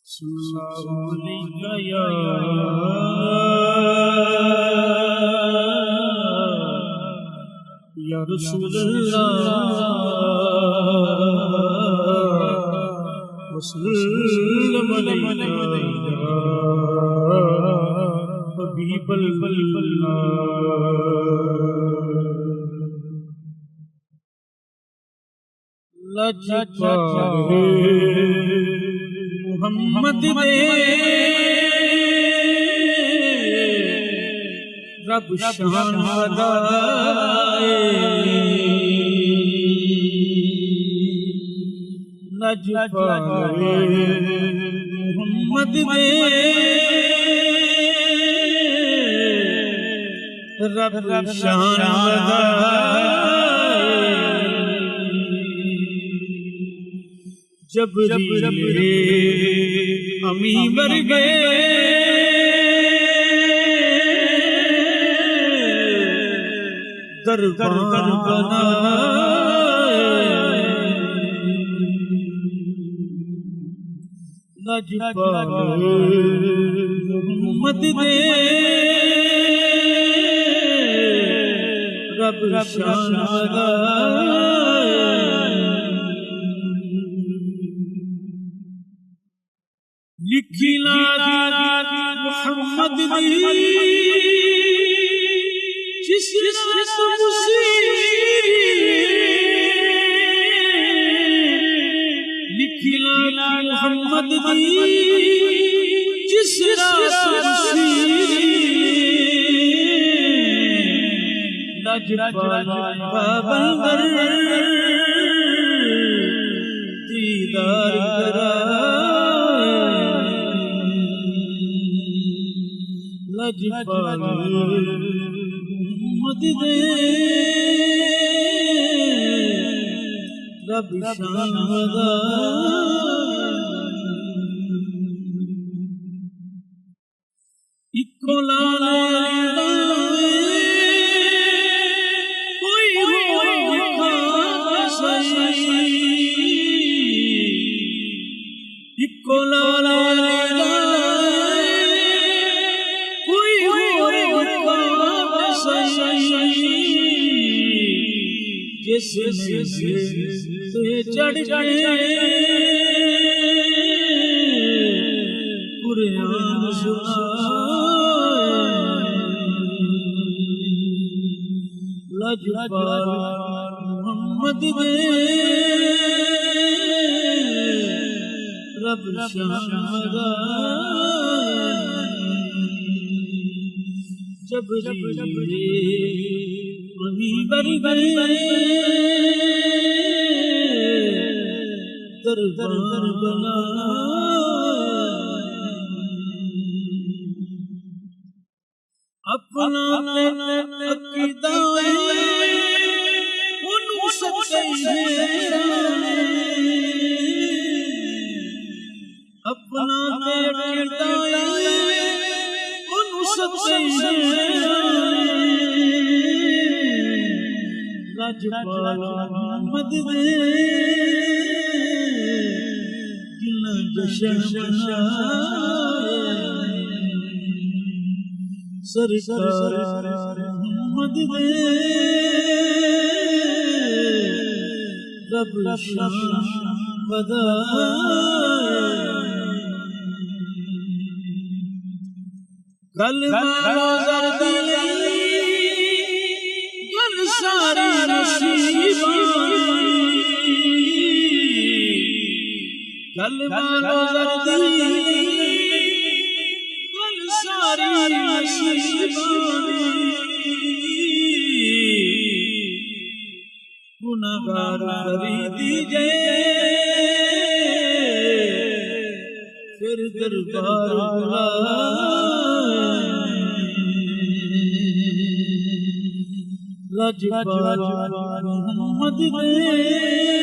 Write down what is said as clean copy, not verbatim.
السلام علیکم یا رسول اللہ وسلم علیکم یا حبیب اللہ لجپالے محمد دے رب شان ودائے لجپالے محمد دے رب شان ودائے جبریل امی مر گئے دربان بنائے لجپالے محمد دے رب شان ودائے لکھی نادی محمد دی جس لکھی نادی محمد دی جس لجپال بابر دیدار لجپالے محمد دے رب شان ودائے اکو لالے کوئی ہو سہی اکو لالے جس سے چڑھ گئے قرآن سنائے لجپال محمد دے رب شان ودائے جبریل امی مر گئے دربان بنائے اپنا عقیدہ انہوں سچے اپنا عقیدہ انہوں سچے لجپال محمد دے دل جشن منائے سرکار محمد دے رب شان ودائے کلمہ زردی ساری نصیباں کلمہ زردی گل ساری نصیباں گناہگار خریدی جائے پھر دربار بلائے لجپال محمد دے